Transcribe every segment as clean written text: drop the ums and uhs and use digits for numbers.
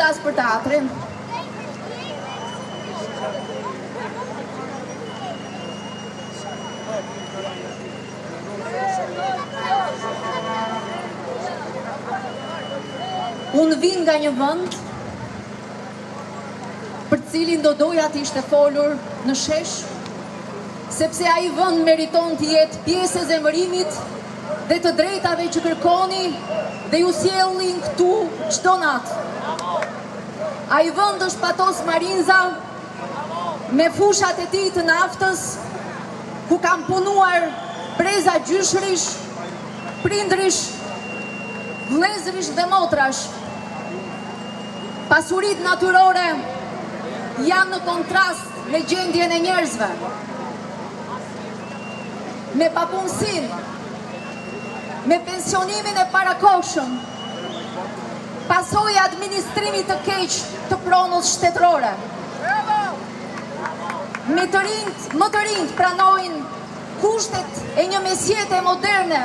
flas për teatrin. Unë vin nga një vend për cilin do doja të ishte folur në shesh, sepse ai vend meriton të jetë pjesë e zemërimit dhe të drejtave që kërkoni dhe ju sjellin këtu çdo natë. Ai vend është Patos Marinza, me fushat e tij të naftës, ku kam punuar breza gjyshrish, prindrish, vëllezërish dhe motrash. Pasurit natyrore janë në kontrast me gjendjen e njerëzve. Me papunësinë, me pensionimin e parakohshëm, pasojë e administrimit të keq të pronës shtetërore. Më të rinjt pranojnë kushtet e një mesjete moderne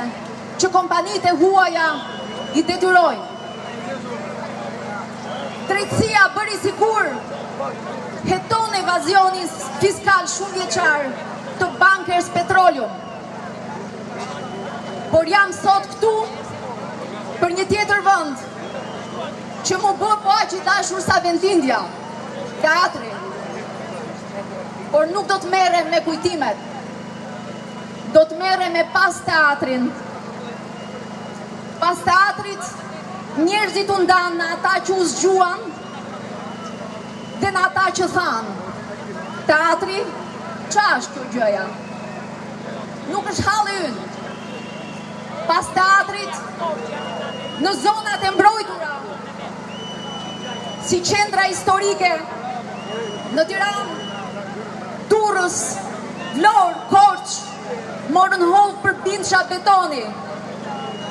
që kompanitë e huaja i detyrojnë. Drejtësia bëri sikur heton evazionin fiskal shumë vjeçar të Bankers Petroleum. Por jam sot këtu për një tjetër vend që mu bë po aq i dashur sa Vendindja, teatri. Por nuk do të merrem me kujtimet. Do të merrem me pas teatrin. Pas teatrit njerëzit u ndanë në ata që u zgjuan dhe në ata që thanë. Teatri, qa është kjo gjëja? Nuk është halli ynë. Pas teatrit, në zonat e mbrojtura, si qendra historike, në Tiranë, Durrës, Vlorë, Korçë, morën hovë për bindsha betoni,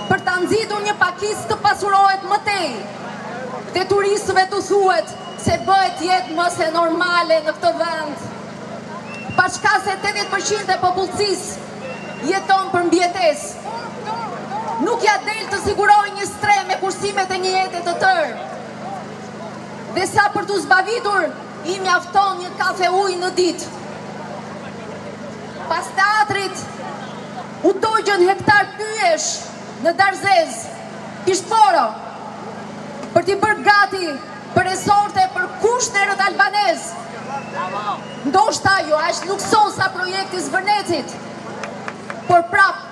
për të nxitur një pakicë të pasurohet më tej, dhe turistëve të thuhet se bëhet jetë më se normale në këtë vend. Pashka se 80% e popullsisë jeton për mbijetesë. Nuk ja del të sigurojë një streh me kursimet e një jete të tërë. Dhe sa për t'u zbavitur, i mjafton një kafe ujë në ditë. Pas teatrit, u dogjën hektar pyesh në Darzez, Pishporo, për t'i bërë gati për resorte për kushterët albanez. Ndoshta jo është luksos sa projekti Zvërnecit, por prap,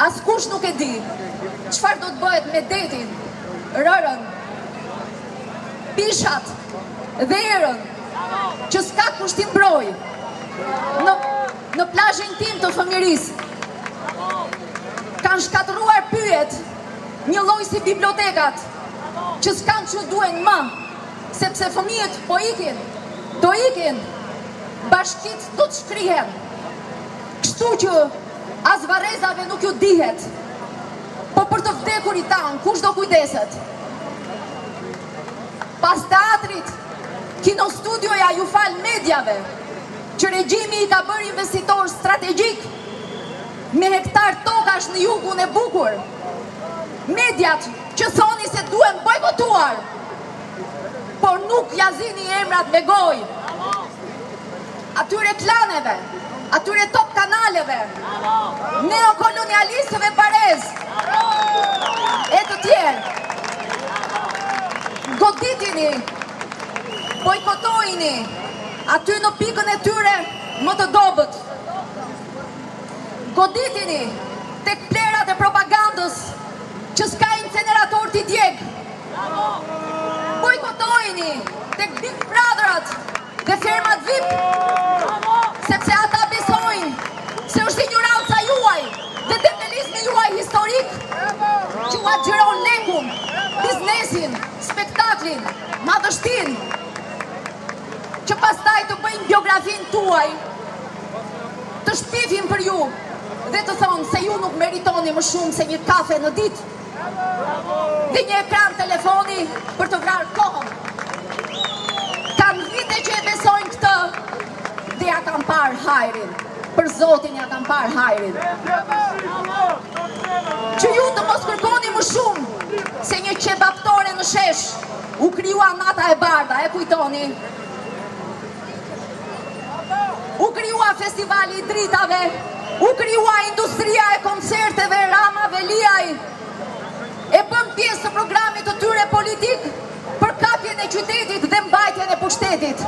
askush nuk e di çfarë do të bëhet me detin, rërën, pishat dhe erën, që s'ka kush t'i mbrojë në plazhin tim të fëmijërisë. Kanë shkatëruar pyet një lloj si bibliotekat, që s'kan që duen më, sepse fëmijët po ikin, do ikin, bashkit do të shkrihen. Kështu që as varrezave nuk ju dihet, po për të vdekurit tanë, kush do kujdeset? Pas teatrit, Kino Studioja ju fal mediave, që regjimi i ka bërë investitor strategjik me hektar tokash në jugun e bukur. Mediat që thoni se duhen bojkotuar, por nuk jazini emrat me gojë. Atyre klaneve, atyre top kanaleve, neokolonialistëve barez, e të tjerë. Goditini, bojkotojini, aty në pikën e tyre më të dobët. Goditini tek plerat e propagandës që s'ka incenerator t'i djeg. Bojkotojini tek Big Brotherat dhe firmat VIP, sepse ata besojnë se është ignoranca juaj dhe dembelizmi juaj historik që u agjeron lekun, biznesin, spektaklin, madhështin, që pastaj të bëjnë biografin tuaj, të shpifin për ju dhe të thonë se ju nuk meritoni më shumë se një kafe në ditë dhe një ekran telefoni për të vrarë kohën. Kanë vite që e besojnë këtë dhe ja kanë parë hajrin. Për Zotin ja kanë parë hajrin. Që ju të mos kërkoni më shumë se një qebaptore në shesh U krijua nata e bardha, e kujtoni? U krijua festivali i dritave, u krijua industria e koncerteve, Rama Veliaj, e bën pjesë të programit të tyre politik për kapjen e qytetit dhe mbajtjen e pushtetit.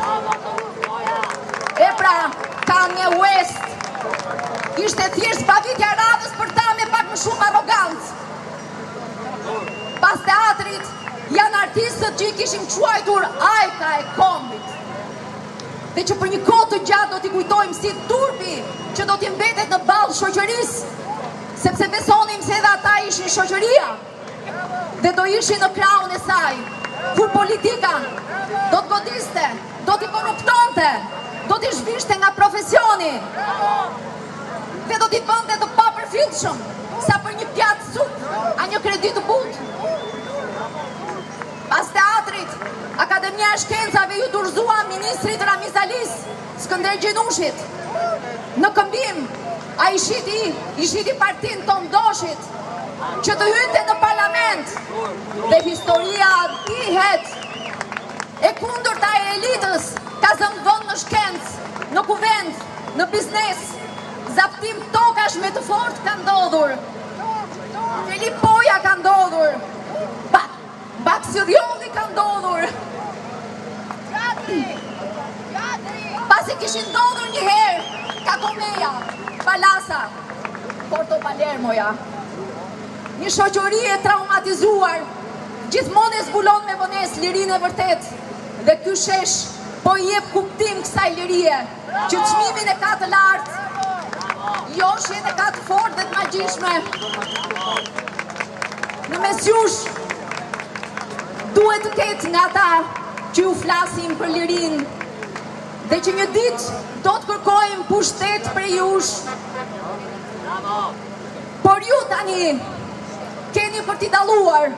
E pra, Kanye West ishte thjesht pavitja radhës për ta me pak më shumë arrogancë. Pas teatrit, janë artistët që i kishim quajtur ajka e kombit. Dhe që për një kohë të gjatë do t'i kujtojmë si turpi që do t'i mbetet në ballë shoqërisë, sepse besonim se edhe ata ishin shoqëria dhe do ishin në krahun e saj, kur politika do të godiste, do t'i korruptonte, do t'i zhvishte nga profesioni dhe do t'i bënte të papërfillshëm sa për një pjatë supë a një kredi të butë. Pas teatrit, Akademia e Shkencave ju dorëzua ministrit Ramiz Alis, Skënder Gjinushit. Në këmbim, a i shiti partinë të ndoshit, që të hynte në parlament, dhe historia dihet, e kundërta e elitës, ka zënë vend në shkencë, në kuvend, në biznes, zaptim tokash me të fort ka ndodhur, Filipoja ka ndodhur, Baksirioni ka ndodhur. Pasi kishin ndodhur një herë, Kakomeja, Palasa, Porto Palermoja. Një shoqëri e traumatizuar, gjithmonë e zbulon me vonesë lirinë e vërtet, dhe ky shesh po i jep kuptim kësaj lirie, që çmimin e ka të lartë, joshjen e ka të fortë dhe të magjishme. Në mesjush, duhet të ketë nga ta që ju flasim për lirinë dhe që një ditë do të kërkojmë pushtet për jush. Por ju tani keni për t'i dalluar,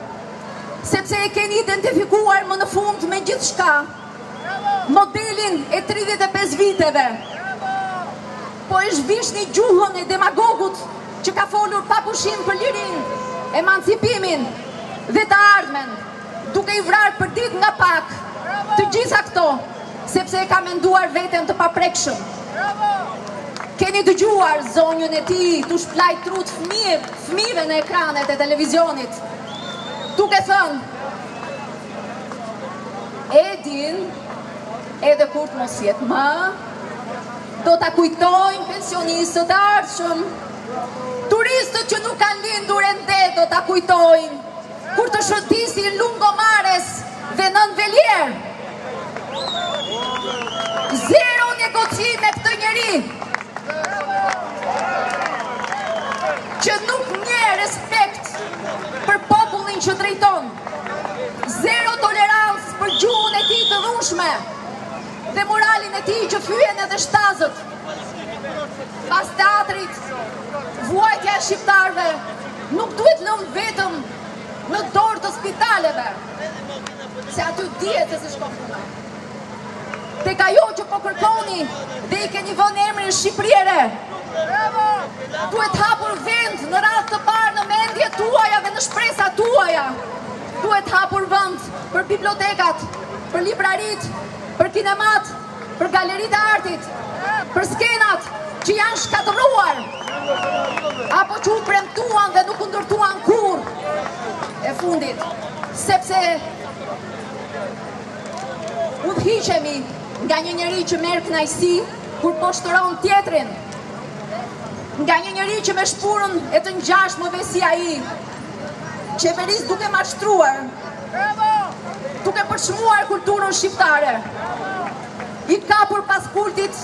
sepse e keni identifikuar më në fund me gjithë shka, modelin e 35 viteve. Po e zhvishni gjuhën e demagogut që ka folur pa pushim për lirinë, emancipimin dhe të ardhmen, duke i vrarë për ditë nga pak të gjitha këto, sepse e ka menduar veten të paprekshëm. Keni dëgjuar zonjën e tij të shplaj trut fëmijëve në ekranet e televizionit, duke thënë, Edin, edhe kur të mos jetë më, do ta kujtojnë pensionistët e ardhshëm, turistët që nuk kanë lindur ende do ta kujtojnë, kur të shëtisin Lungomares dhe Nën Velier. Zero negocim me këtë njeri që nuk nje respekt për popullin që drejton. Zero tolerancë për gjuhën e tij të dhunshme dhe moralin e tij që fyen edhe shtazët. Pas teatrit, vuajtja e shqiptarëve nuk duhet lënë vetëm në dorë të spitaleve, se aty dihet se shkon puna. Tek ajo që po kërkoni dhe i keni vënë emrin shqipëriere, duhet hapur vend në rast të parë në mendjet tuaja dhe në shpresat tuaja. Duhet hapur vend për bibliotekat, për librarit, për kinemat, për galeritë e artit, për skenat që janë shkatëruar, apo që u premtuan dhe nuk u ndërtuan kur. E fundit, sepse udhëhiqemi nga një njeri që merr kënaqësi kur po shtron tjetrin, nga një njeri që me shpurën e të ngjashmëve si ai, qeveris duke mashtruar, duke përçmuar kulturën shqiptare, i kapur pas kultit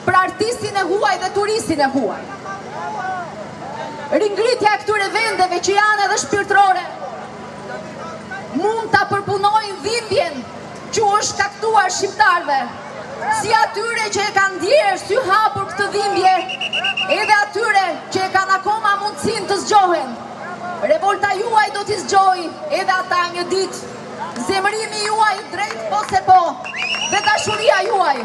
për artistin e huaj dhe turistin e huaj. Ringritja e këtyre vendeve që janë edhe shpirtërore mund ta përpunojnë dhimbjen që është shkaktuar shqiptarëve, si atyre që e kanë ndjerë sy hapur këtë dhimbje, edhe atyre që e kanë akoma mundësinë të zgjohen. Revolta juaj do t'i zgjojë edhe ata një ditë. Zemërimi juaj drejt po se po, dhe dashuria juaj.